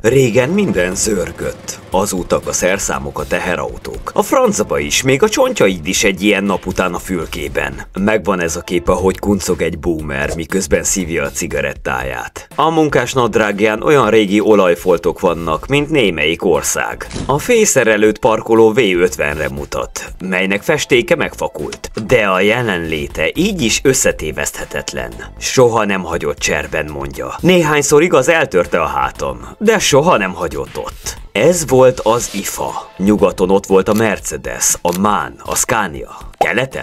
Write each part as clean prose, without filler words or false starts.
Régen minden zörgött. Az utak, a szerszámok, a teherautók. A francba is, még a csontjaid is egy ilyen nap után a fülkében. Megvan ez a kép, ahogy kuncog egy boomer, miközben szívja a cigarettáját. A munkás nadrágján olyan régi olajfoltok vannak, mint némelyik ország. A fészerelőt parkoló V50-re mutat, melynek festéke megfakult. De a jelenléte így is összetéveszthetetlen. Soha nem hagyott cserben, mondja. Néhányszor igaz, eltörte a hátam, de soha nem hagyott ott. Ez volt az IFA. Nyugaton ott volt a Mercedes, a MAN, a Scania.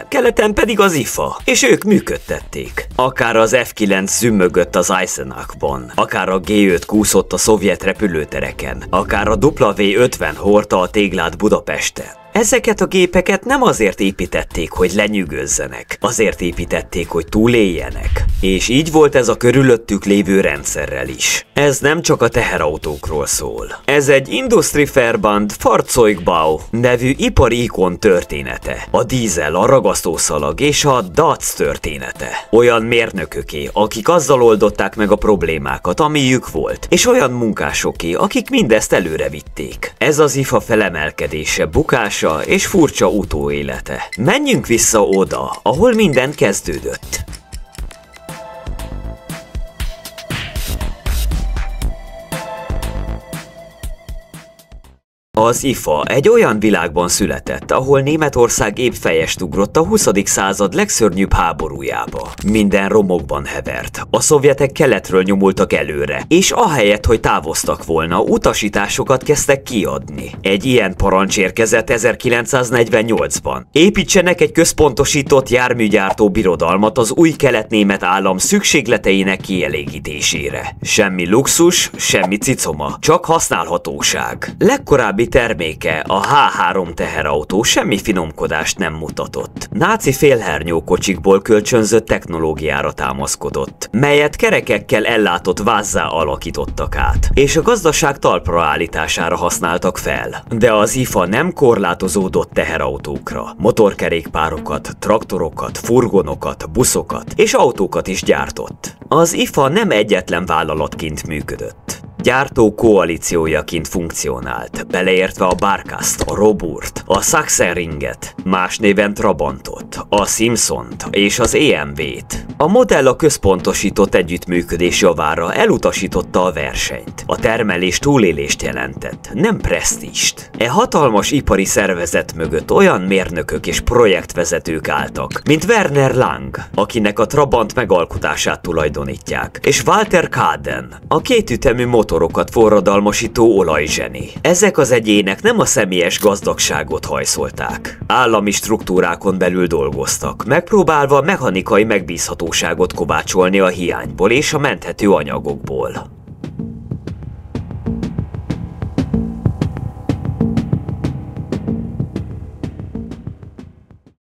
Keleten pedig az IFA, és ők működtették. Akár az F9 zümmögött az Eisenachban, akár a G5 kúszott a szovjet repülőtereken, akár a W50 hordta a téglát Budapesten. Ezeket a gépeket nem azért építették, hogy lenyűgözzenek, azért építették, hogy túléljenek. És így volt ez a körülöttük lévő rendszerrel is. Ez nem csak a teherautókról szól. Ez egy Industrieverband Fahrzeugbau nevű ipari ikon története. A dízel, a ragasztószalag és a DAC története. Olyan mérnököké, akik azzal oldották meg a problémákat, amiük volt, és olyan munkásoké, akik mindezt előre vitték. Ez az IFA felemelkedése, bukása és furcsa utóélete. Menjünk vissza oda, ahol minden kezdődött. Az IFA egy olyan világban született, ahol Németország épp fejest ugrott a 20. század legszörnyűbb háborújába. Minden romokban hevert. A szovjetek keletről nyomultak előre, és ahelyett, hogy távoztak volna, utasításokat kezdtek kiadni. Egy ilyen parancs érkezett 1948-ban. Építsenek egy központosított járműgyártó birodalmat az új kelet-német állam szükségleteinek kielégítésére. Semmi luxus, semmi cicoma, csak használhatóság. Legkorábbi terméke, a H3 teherautó semmi finomkodást nem mutatott. Náci félhernyókocsikból kölcsönzött technológiára támaszkodott, melyet kerekekkel ellátott vázzá alakítottak át, és a gazdaság talpra állítására használtak fel. De az IFA nem korlátozódott teherautókra. Motorkerékpárokat, traktorokat, furgonokat, buszokat és autókat is gyártott. Az IFA nem egyetlen vállalatként működött. Gyártó koalíciójaként funkcionált, beleértve a Barkast, a Roburt, a Sachsenringet, más néven Trabantot, a Simpsont és az EMV-t. A modell a központosított együttműködés javára elutasította a versenyt. A termelés túlélést jelentett, nem presztízst. E hatalmas ipari szervezet mögött olyan mérnökök és projektvezetők álltak, mint Werner Lang, akinek a Trabant megalkotását tulajdonítják, és Walter Kaden, a kétütemű motorokat forradalmasító olajzseni. Ezek az egyének nem a személyes gazdagságot hajszolták. Állami struktúrákon belül dolgoztak, megpróbálva mechanikai megbízhatóságot kovácsolni a hiányból és a menthető anyagokból.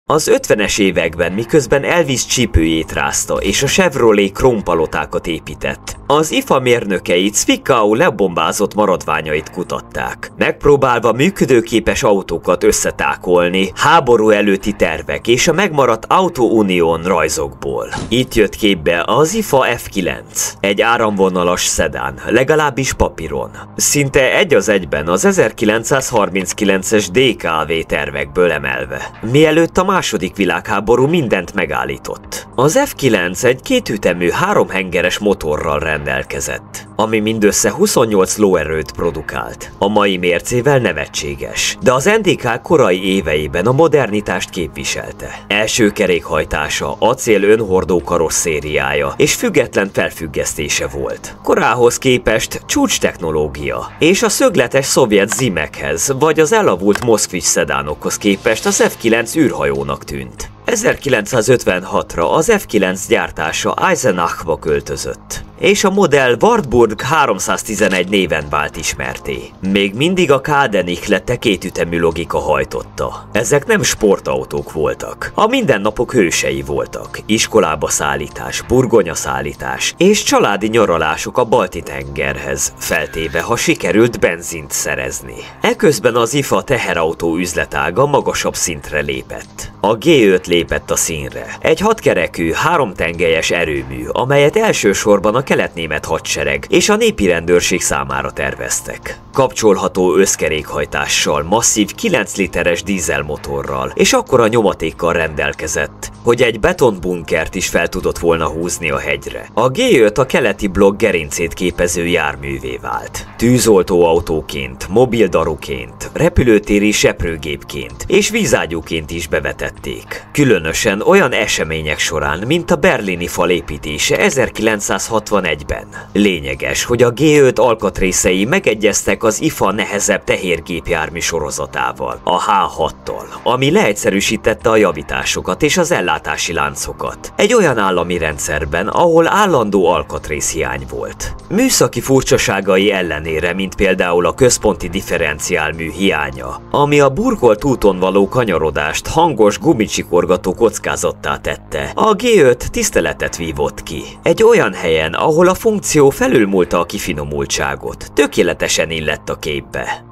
Az 50-es években, miközben Elvis csípőjét rázta és a Chevrolet krómpalotákat épített, az IFA mérnökei Zwickau lebombázott maradványait kutatták, megpróbálva működőképes autókat összetákolni háború előtti tervek és a megmaradt Auto Union rajzokból. Itt jött képbe az IFA F9, egy áramvonalas szedán, legalábbis papíron. Szinte egy az egyben az 1939-es DKV tervekből emelve, mielőtt a második világháború mindent megállított. Az F9 egy kétütemű háromhengeres motorral rendelkezett, ami mindössze 28 lóerőt produkált. A mai mércével nevetséges, de az NDK korai éveiben a modernitást képviselte. Első kerékhajtása, acél önhordó karosszériája és független felfüggesztése volt. Korához képest csúcs technológia, és a szögletes szovjet Zimekhez vagy az elavult Moszkvics szedánokhoz képest az F9 űrhajónak tűnt. 1956-ra az F9 gyártása Eisenachba költözött, és a modell Wartburg 311 néven vált ismerté. Még mindig a Kadenichlete kétütemű logika hajtotta. Ezek nem sportautók voltak, a mindennapok hősei voltak. Iskolába szállítás, burgonyaszállítás és családi nyaralások a Balti-tengerhez, feltéve, ha sikerült benzint szerezni. Eközben az IFA teherautó üzletága magasabb szintre lépett. A G5 lépett a színre. Egy 6 kerekű, 3 tengelyes erőmű, amelyet elsősorban a kelet-német hadsereg és a népi rendőrség számára terveztek. Kapcsolható összkerékhajtással, masszív 9 literes dízelmotorral és akkora nyomatékkal rendelkezett, hogy egy betonbunkert is fel tudott volna húzni a hegyre. A G5 a keleti blokk gerincét képező járművé vált. Tűzoltóautóként, mobildaruként, repülőtéri seprőgépként és vízágyúként is bevetették. Különösen olyan események során, mint a berlini fal építése 1961-ben. Lényeges, hogy a G5 alkatrészei megegyeztek az IFA nehezebb tehérgépjármű sorozatával, a H6-tal, ami leegyszerűsítette a javításokat és az ellátási láncokat. Egy olyan állami rendszerben, ahol állandó alkatrészhiány volt. Műszaki furcsaságai ellenére, mint például a központi differenciálmű hiánya, ami a burkolt úton való kanyarodást hangos gumicsikorgató kockázattá tette, a G5 tiszteletet vívott ki. Egy olyan helyen, ahol a funkció felülmúlta a kifinomultságot, tökéletesen illett a képbe.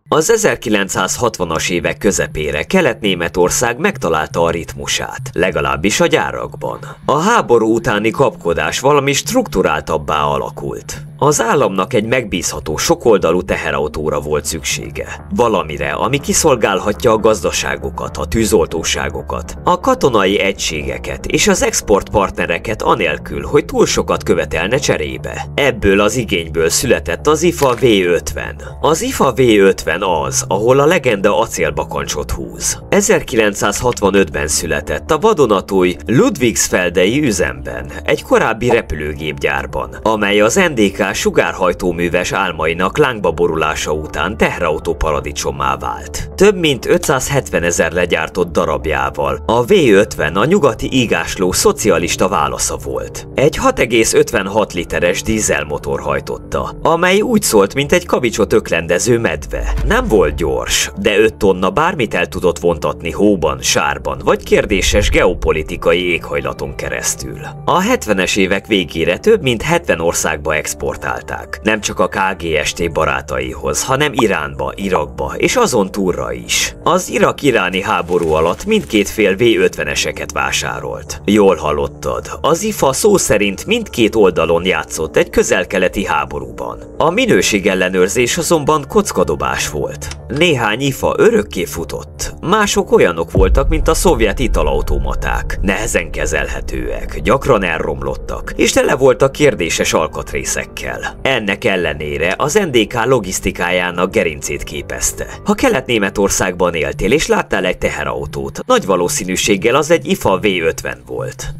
Az 1960-as évek közepére Kelet-Németország megtalálta a ritmusát, legalábbis a gyárakban. A háború utáni kapkodás valami strukturáltabbá alakult. Az államnak egy megbízható, sokoldalú teherautóra volt szüksége. Valamire, ami kiszolgálhatja a gazdaságokat, a tűzoltóságokat, a katonai egységeket és az exportpartnereket anélkül, hogy túl sokat követelne cserébe. Ebből az igényből született az IFA V50. Az IFA V50 az, ahol a legenda acélbakancsot húz. 1965-ben született a vadonatúj Ludwigsfeldei üzemben, egy korábbi repülőgépgyárban, amely az NDK sugárhajtóműves álmainak lángba borulása után teherautó paradicsommá vált. Több mint 570 000 legyártott darabjával a V50 a nyugati ígásló szocialista válasza volt. Egy 6,56 literes dízelmotor hajtotta, amely úgy szólt, mint egy kavicsot öklendező medve. Nem volt gyors, de 5 tonna bármit el tudott vontatni hóban, sárban vagy kérdéses geopolitikai éghajlaton keresztül. A 70-es évek végére több mint 70 országba exportálták. Nem csak a KGST barátaihoz, hanem Iránba, Irakba és azon túlra is. Az irak-iráni háború alatt mindkét fél V50-eseket vásárolt. Jól hallottad, az IFA szó szerint mindkét oldalon játszott egy közel-keleti háborúban. A minőségellenőrzés azonban kockadobás volt. Néhány IFA örökké futott, mások olyanok voltak, mint a szovjet italautomaták. Nehezen kezelhetőek, gyakran elromlottak, és tele voltak kérdéses alkatrészekkel. Ennek ellenére az NDK logisztikájának gerincét képezte. Ha Kelet-Németországban éltél és láttál egy teherautót, nagy valószínűséggel az egy IFA V50 volt.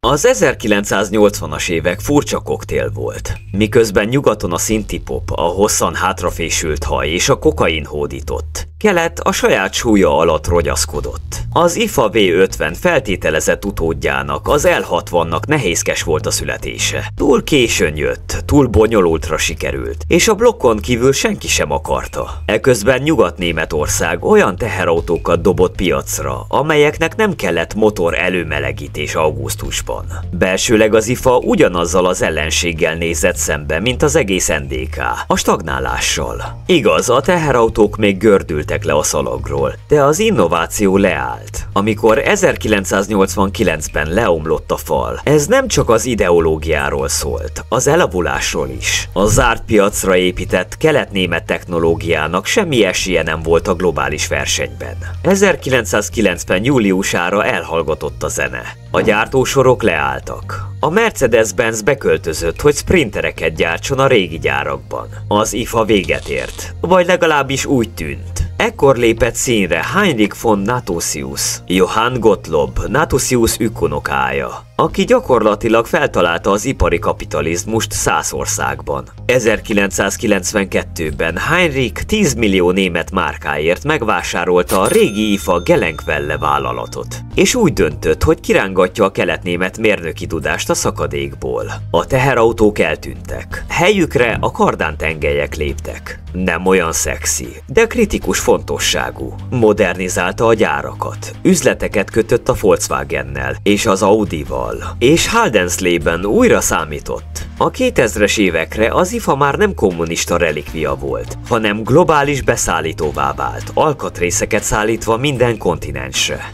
Az 1980-as évek furcsa koktél volt. Miközben nyugaton a szintipop, a hosszan hátrafésült haj és a kokain hódított, kelet a saját súlya alatt rogyaszkodott. Az IFA V50 feltételezett utódjának, az L60-nak nehézkes volt a születése. Túl későn jött, túl bonyolultra sikerült, és a blokkon kívül senki sem akarta. Eközben Nyugat-Németország olyan teherautókat dobott piacra, amelyeknek nem kellett motor előmelegítés augusztusban. Belsőleg az IFA ugyanazzal az ellenséggel nézett szembe, mint az egész NDK, a stagnálással. Igaz, a teherautók még gördültek le a szalagról, de az innováció leállt. Amikor 1989-ben leomlott a fal, ez nem csak az ideológiáról szólt, az elavulásról is. A zárt piacra épített kelet-német technológiának semmi esélye nem volt a globális versenyben. 1990 júliusára elhallgatott a zene. A gyártósorok leálltak. A Mercedes-Benz beköltözött, hogy sprintereket gyártson a régi gyárakban. Az IFA véget ért, vagy legalábbis úgy tűnt. Ekkor lépett színre Heinrich von Nathusius, Johann Gottlob Nathusius ükunokája. aki gyakorlatilag feltalálta az ipari kapitalizmust 100 országban. 1992-ben Heinrich 10 millió német márkáért megvásárolta a régi IFA Gelenkwelle vállalatot, és úgy döntött, hogy kirángatja a keletnémet mérnöki tudást a szakadékból. A teherautók eltűntek. Helyükre a kardántengelyek léptek. Nem olyan szexi, de kritikus fontosságú. Modernizálta a gyárakat, üzleteket kötött a Volkswagennel és az Audival, és Haldensleben újra számított. A 2000-es évekre az IFA már nem kommunista relikvia volt, hanem globális beszállítóvá vált, alkatrészeket szállítva minden kontinensre.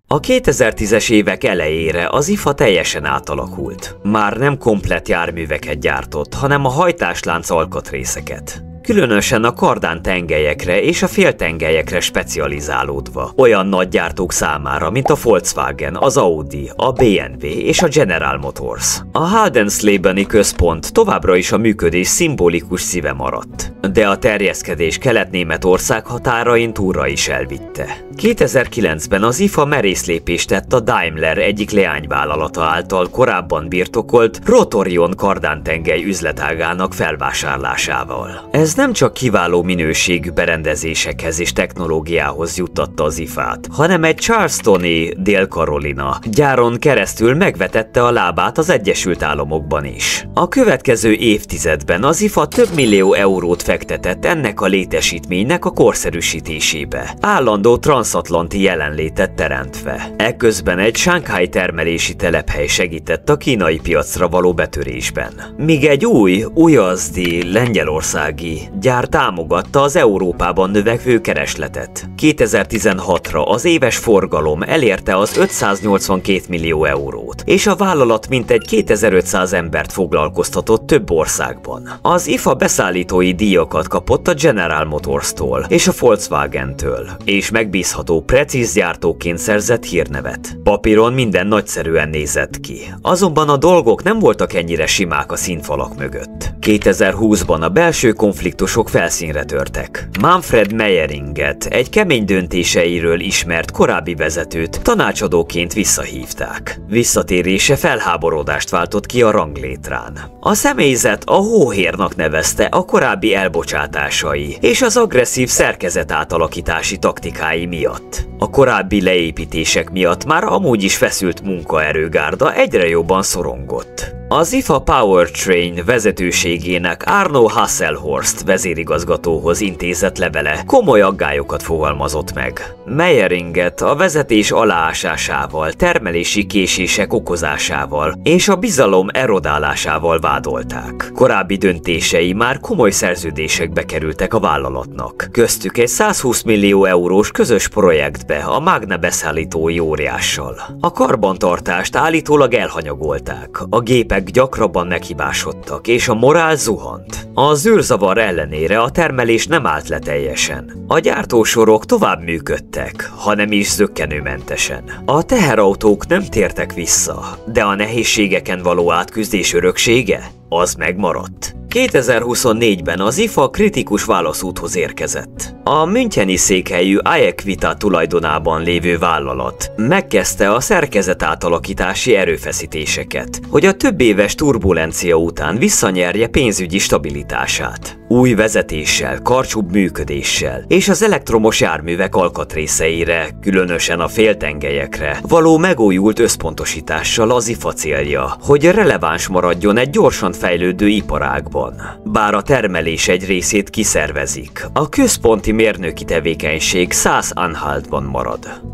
A 2010-es évek elejére az IFA teljesen átalakult. Már nem komplett járműveket gyártott, hanem a hajtáslánc alkatrészeket. Különösen a kardántengelyekre és a féltengelyekre specializálódva, olyan nagygyártók számára, mint a Volkswagen, az Audi, a BMW és a General Motors. A Haldenslebeni központ továbbra is a működés szimbolikus szíve maradt, de a terjeszkedés Kelet-Németország határain túlra is elvitte. 2009-ben az IFA merészlépést tett a Daimler egyik leányvállalata által korábban birtokolt Rotorion kardántengely üzletágának felvásárlásával. Ez nem csak kiváló minőségű berendezésekhez és technológiához juttatta az IFA-t, hanem egy charlestoni Dél-Carolina gyáron keresztül megvetette a lábát az Egyesült Államokban is. A következő évtizedben az IFA több millió eurót fektetett ennek a létesítménynek a korszerűsítésébe, állandó transatlanti jelenlétet teremtve. Ekközben egy Shanghai termelési telephely segített a kínai piacra való betörésben, míg egy új, ujjazdi lengyelországi gyár támogatta az Európában növekvő keresletet. 2016-ra az éves forgalom elérte az 582 millió eurót, és a vállalat mintegy 2500 embert foglalkoztatott több országban. Az IFA beszállítói díjakat kapott a General Motors-tól és a Volkswagen-től, és megbízható, precíz gyártóként szerzett hírnevet. Papíron minden nagyszerűen nézett ki, azonban a dolgok nem voltak ennyire simák a színfalak mögött. 2020-ban a belső konfliktusok felszínre törtek. Manfred Meyeringet, egy kemény döntéseiről ismert korábbi vezetőt tanácsadóként visszahívták. Visszatérése felháborodást váltott ki a ranglétrán. A személyzet a hóhérnak nevezte a korábbi elbocsátásai és az agresszív szerkezetátalakítási taktikái miatt. A korábbi leépítések miatt már amúgy is feszült munkaerőgárda egyre jobban szorongott. Az IFA Powertrain vezetőségének Arno Hasselhorst vezérigazgatóhoz intézett levele komoly aggályokat fogalmazott meg. Meyeringet a vezetés aláásásával, termelési késések okozásával és a bizalom erodálásával vádolták. Korábbi döntései már komoly szerződésekbe kerültek a vállalatnak, köztük egy 120 millió eurós közös projektbe a Magna beszállítói óriással. A karbantartást állítólag elhanyagolták, a gépek gyakrabban meghibásodtak, és a morál zuhant. Az űrzavar ellenére a termelés nem állt le teljesen. A gyártósorok tovább működtek, ha nem is zökkenőmentesen. A teherautók nem tértek vissza, de a nehézségeken való átküzdés öröksége az megmaradt. 2024-ben az IFA kritikus válaszúthoz érkezett. A müncheni székhelyű iEquita tulajdonában lévő vállalat megkezdte a szerkezetátalakítási erőfeszítéseket, hogy a több éves turbulencia után visszanyerje pénzügyi stabilitását. Új vezetéssel, karcsúbb működéssel és az elektromos járművek alkatrészeire, különösen a féltengelyekre való megújult összpontosítással az IFA célja, hogy releváns maradjon egy gyorsan fejlődő iparágban. Bár a termelés egy részét kiszervezik, a központi mérnöki tevékenység Szász-Anhaltban marad.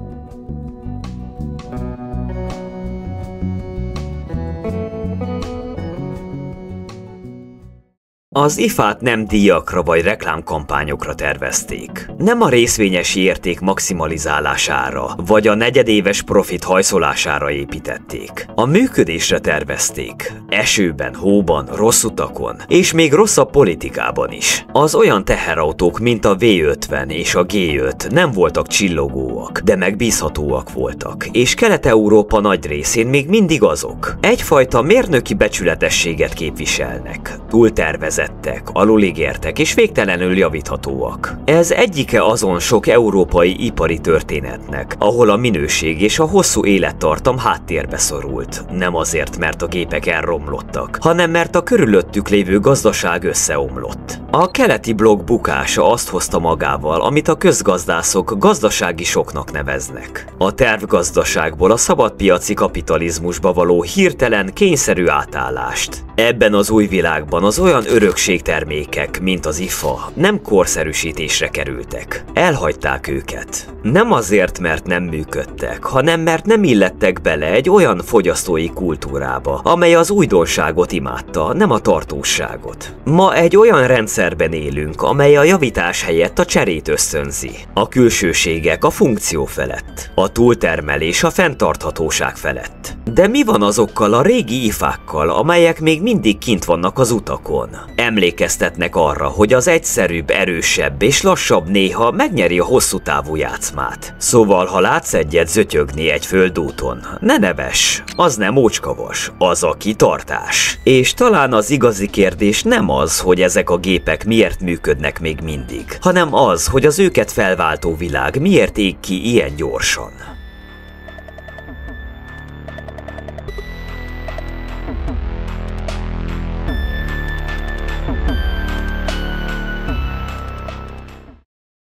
Az IFA-t nem díjakra vagy reklámkampányokra tervezték. Nem a részvényesi érték maximalizálására, vagy a negyedéves profit hajszolására építették. A működésre tervezték. Esőben, hóban, rossz utakon, és még rosszabb politikában is. Az olyan teherautók, mint a V50 és a G5 nem voltak csillogóak, de megbízhatóak voltak, és Kelet-Európa nagy részén még mindig azok. Egyfajta mérnöki becsületességet képviselnek. Túltervezett túlfejlettek, aluligértek és végtelenül javíthatóak. Ez egyike azon sok európai ipari történetnek, ahol a minőség és a hosszú élettartam háttérbe szorult. Nem azért, mert a gépek elromlottak, hanem mert a körülöttük lévő gazdaság összeomlott. A keleti blokk bukása azt hozta magával, amit a közgazdászok gazdasági soknak neveznek. A tervgazdaságból a szabadpiaci kapitalizmusba való hirtelen, kényszerű átállást. Ebben az új világban az olyan örökségtermékek, mint az ifa, nem korszerűsítésre kerültek. Elhagyták őket. Nem azért, mert nem működtek, hanem mert nem illettek bele egy olyan fogyasztói kultúrába, amely az újdonságot imádta, nem a tartóságot. Ma egy olyan rendszerben élünk, amely a javítás helyett a cserét ösztönzi. A külsőségek a funkció felett, a túltermelés a fenntarthatóság felett. De mi van azokkal a régi ifákkal, amelyek még mindig kint vannak az utakon? Emlékeztetnek arra, hogy az egyszerűbb, erősebb és lassabb néha megnyeri a hosszú távú játszmát. Szóval, ha látsz egyet zötyögni egy földúton, ne nevess, az nem ócskavas, az a kitartás. És talán az igazi kérdés nem az, hogy ezek a gépek miért működnek még mindig, hanem az, hogy az őket felváltó világ miért ég ki ilyen gyorsan.